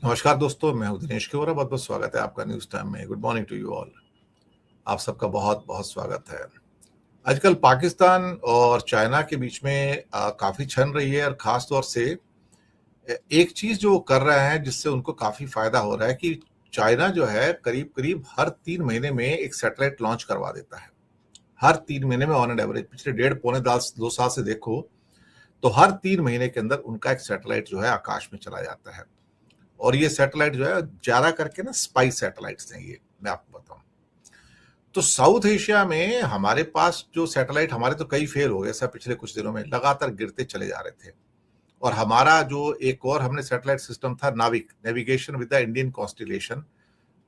नमस्कार दोस्तों, मैं हूं दिनेश केवरा। बहुत बहुत स्वागत है आपका न्यूज टाइम में। Good morning to you all. आप सबका बहुत बहुत स्वागत है। आजकल पाकिस्तान और चाइना के बीच में काफी छन रही है, और खास तौर से एक चीज जो वो कर रहे हैं जिससे उनको काफी फायदा हो रहा है कि चाइना जो है करीब करीब हर 3 महीने में एक सैटेलाइट लॉन्च करवा देता है। हर 3 महीने में ऑन एन एवरेज पिछले डेढ़ पौने 2 साल से देखो तो हर 3 महीने के अंदर उनका एक सैटेलाइट जो है आकाश में चला जाता है। और ये सैटेलाइट जो है ज्यादा करके ना स्पाई सैटेलाइट्स हैं। ये मैं आपको बताऊं तो साउथ एशिया में हमारे पास जो सैटेलाइट, हमारे तो कई फेल हो गए सब पिछले कुछ दिनों में, लगातार गिरते चले जा रहे थे। और हमारा जो एक और हमने सैटेलाइट सिस्टम था नाविक, navigation with the Indian constellation,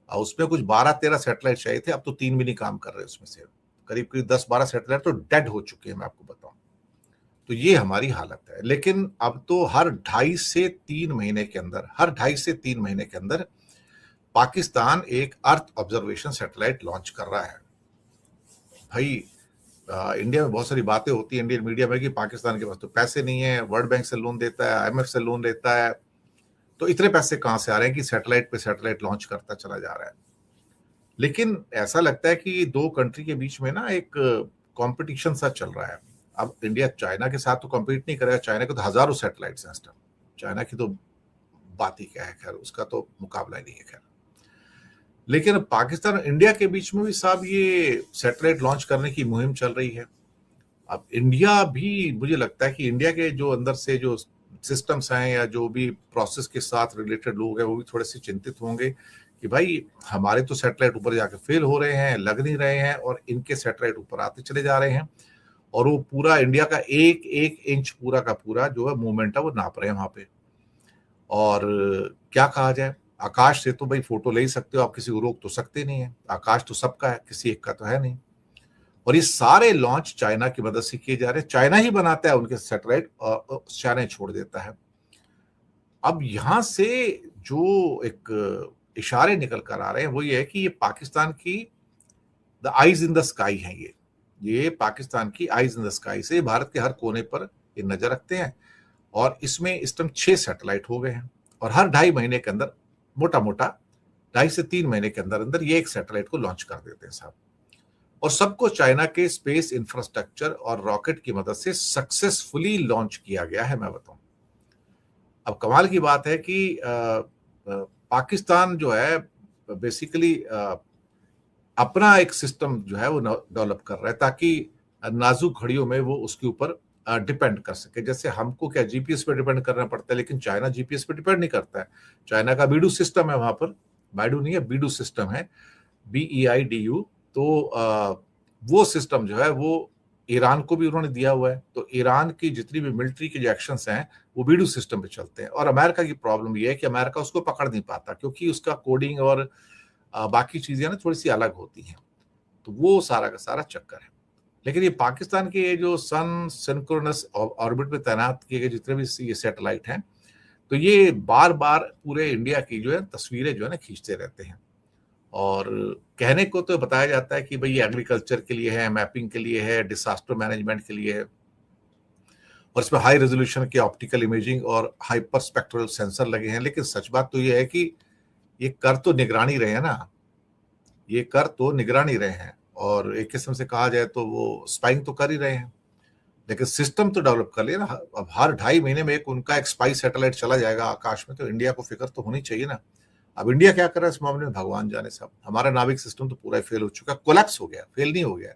उसमें कुछ 12-13 सैटेलाइट चाहिए थे। अब तो 3 भी नहीं काम कर रहे उसमें से। करीब करीब 10-12 सैटेलाइट तो डेड हो चुके हैं, मैं आपको बताऊं। तो ये हमारी हालत है। लेकिन अब तो हर 2.5 से 3 महीने के अंदर पाकिस्तान एक अर्थ ऑब्जर्वेशन सैटेलाइट लॉन्च कर रहा है। भाई, इंडिया में बहुत सारी बातें होती है इंडियन मीडिया में कि पाकिस्तान के पास तो पैसे नहीं है, वर्ल्ड बैंक से लोन देता है, आईएमएफ से लोन लेता है, तो इतने पैसे कहां से आ रहे हैं कि सैटेलाइट पे सैटेलाइट लॉन्च करता चला जा रहा है। लेकिन ऐसा लगता है कि दो कंट्री के बीच में ना एक कंपटीशन सा चल रहा है। अब इंडिया चाइना के साथ तो कम्पीट नहीं करेगा, चाइना के तो हजारों सैटेलाइट्स हैं इस टाइम। चाइना की तो बात ही क्या है, खैर उसका तो मुकाबला ही नहीं है। खैर, लेकिन पाकिस्तान और इंडिया के बीच में भी साहब ये सैटेलाइट लॉन्च करने की मुहिम चल रही है। अब इंडिया भी, मुझे लगता है कि इंडिया के जो अंदर से जो सिस्टम्स हैं या जो भी प्रोसेस के साथ रिलेटेड लोग हैं वो भी थोड़े से चिंतित होंगे कि भाई हमारे तो सैटेलाइट ऊपर जाके फेल हो रहे हैं, लग नहीं रहे हैं, और इनके सैटेलाइट ऊपर आते चले जा रहे हैं। और वो पूरा इंडिया का एक एक इंच पूरा का पूरा जो है मूवमेंट है वो नाप रहे हैं वहां पे। और क्या कहा जाए, आकाश से तो भाई फोटो ले ही सकते हो आप, किसी को रोक तो सकते नहीं है। आकाश तो सबका है, किसी एक का तो है नहीं। और ये सारे लॉन्च चाइना की मदद से किए जा रहे हैं। चाइना ही बनाता है उनके सैटेलाइट और चाइना ही छोड़ देता है। अब यहां से जो एक इशारे निकल कर आ रहे हैं वो ये है कि ये पाकिस्तान की the eyes in the sky है। ये पाकिस्तान की आइज इन द स्काई से भारत के हर कोने पर ये नजर रखते हैं। और इसमें इस टाइम 6 सैटेलाइट हो गए हैं, और हर 2.5 महीने के अंदर, मोटा मोटा 2.5 से 3 महीने के अंदर अंदर ये एक सैटेलाइट को लॉन्च कर देते हैं साहब। और सबको चाइना के स्पेस इंफ्रास्ट्रक्चर और रॉकेट की मदद से सक्सेसफुली लॉन्च किया गया है, मैं बताऊं। अब कमाल की बात है कि पाकिस्तान जो है बेसिकली अपना एक सिस्टम जो है वो डेवलप कर रहा है ताकि नाजुक घड़ियों में वो उसके ऊपर डिपेंड कर सके। जैसे हमको क्या जीपीएस पे डिपेंड करना पड़ता है, लेकिन चाइना जीपीएस पे डिपेंड नहीं करता है। चाइना का बीडू सिस्टम है वहां पर, बाइडू नहीं है, बीडू सिस्टम है, BEIDU। तो वो सिस्टम जो है वो ईरान को भी उन्होंने दिया हुआ है। तो ईरान की जितनी भी मिलिट्री के जो एक्शंस हैं वो बीडू सिस्टम पे चलते हैं। और अमेरिका की प्रॉब्लम ये है कि अमेरिका उसको पकड़ नहीं पाता, क्योंकि उसका कोडिंग और बाकी चीजें ना थोड़ी सी अलग होती हैं। तो वो सारा का सारा चक्कर है। लेकिन ये पाकिस्तान के ये जो सन सिंक्रोनस ऑर्बिट में तैनात किए गए जितने भी ये सैटेलाइट हैं, तो ये बार बार पूरे इंडिया की जो है तस्वीरें जो है ना खींचते रहते हैं। और कहने को तो बताया जाता है कि भाई ये एग्रीकल्चर के लिए है, मैपिंग के लिए है, डिसास्टर मैनेजमेंट के लिए है, और इसमें हाई रेजोल्यूशन के ऑप्टिकल इमेजिंग और हाइपर स्पेक्ट्रल सेंसर लगे हैं। लेकिन सच बात तो ये है कि ये कर तो निगरानी रहे हैं ना, ये कर तो निगरानी रहे हैं, और एक किस्म से कहा जाए तो वो स्पाइंग तो कर ही रहे हैं। लेकिन सिस्टम तो डेवलप कर लिया ना। अब हर 2.5 महीने में एक उनका एक स्पाई सैटेलाइट चला जाएगा आकाश में, तो इंडिया को फिक्र तो होनी चाहिए ना। अब इंडिया क्या कर रहा है इस मामले में भगवान जाने साहब। हमारा नाविक सिस्टम तो पूरा फेल हो चुका, कोलैप्स हो गया, फेल नहीं हो गया,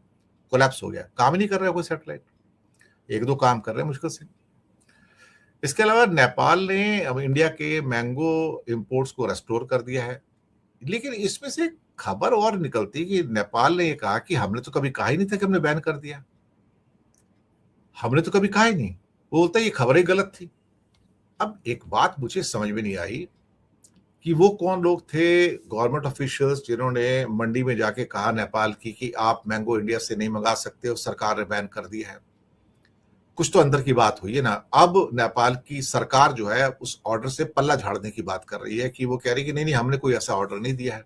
कोलैप्स हो गया। काम ही नहीं कर रहा है कोई सैटेलाइट, एक दो काम कर रहे हैं मुश्किल से। इसके अलावा नेपाल ने अब इंडिया के मैंगो इंपोर्ट्स को रेस्टोर कर दिया है। लेकिन इसमें से खबर और निकलती है कि नेपाल ने ये कहा कि हमने तो कभी कहा ही नहीं था कि हमने बैन कर दिया, हमने तो कभी कहा ही नहीं। वो बोलता है ये खबर ही गलत थी। अब एक बात मुझे समझ में नहीं आई कि वो कौन लोग थे गवर्नमेंट ऑफिशियल्स जिन्होंने मंडी में जाके कहा नेपाल की कि आप मैंगो इंडिया से नहीं मंगा सकते हो, सरकार ने बैन कर दिया है। कुछ तो अंदर की बात हुई है ना। अब नेपाल की सरकार जो है उस ऑर्डर से पल्ला झाड़ने की बात कर रही है कि वो कह रही है कि नहीं नहीं, हमने कोई ऐसा ऑर्डर नहीं दिया है।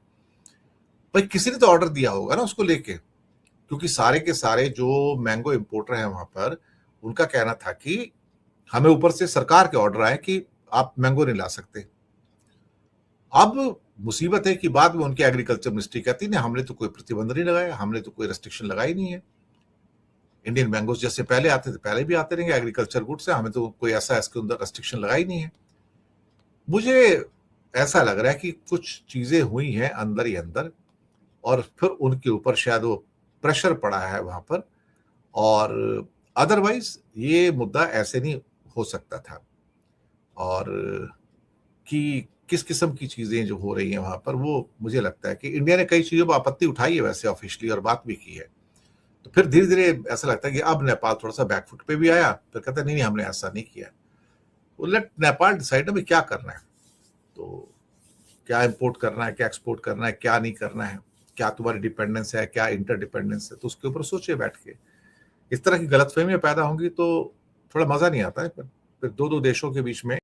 भाई किसी ने तो ऑर्डर दिया होगा ना उसको लेके, क्योंकि सारे के सारे जो मैंगो इंपोर्टर हैं वहां पर, उनका कहना था कि हमें ऊपर से सरकार के ऑर्डर आए कि आप मैंगो नहीं ला सकते। अब मुसीबत है कि बाद में उनकी एग्रीकल्चर मिनिस्ट्री कहती नहीं, हमने तो कोई प्रतिबंध नहीं लगाया, हमने तो कोई रेस्ट्रिक्शन लगाई नहीं है। इंडियन मैंगोज जैसे पहले आते थे, पहले भी आते रहेंगे, एग्रीकल्चर गुड्स है, हमें तो कोई ऐसा इसके अंदर रेस्ट्रिक्शन लगाई नहीं है। मुझे ऐसा लग रहा है कि कुछ चीजें हुई हैं अंदर ही अंदर, और फिर उनके ऊपर शायद वो प्रेशर पड़ा है वहां पर, और अदरवाइज ये मुद्दा ऐसे नहीं हो सकता था। और कि किस किस्म की चीजें जो हो रही हैं वहां पर, वो मुझे लगता है कि इंडिया ने कई चीजों पर आपत्ति उठाई है वैसे ऑफिशियली, और बात भी की है। तो फिर धीरे धीरे ऐसा लगता है कि अब नेपाल थोड़ा सा बैकफुट पे भी आया, फिर कहता है नहीं नहीं हमने ऐसा नहीं किया। वो लेट नेपाल डिसाइड में क्या करना है, तो क्या इंपोर्ट करना है, क्या एक्सपोर्ट करना है, क्या नहीं करना है, क्या तुम्हारी डिपेंडेंस है, क्या इंटर डिपेंडेंस है, तो उसके ऊपर सोचिए बैठ के। इस तरह की गलतफहमियां पैदा होंगी तो थोड़ा मजा नहीं आता है, फिर दो दो देशों के बीच में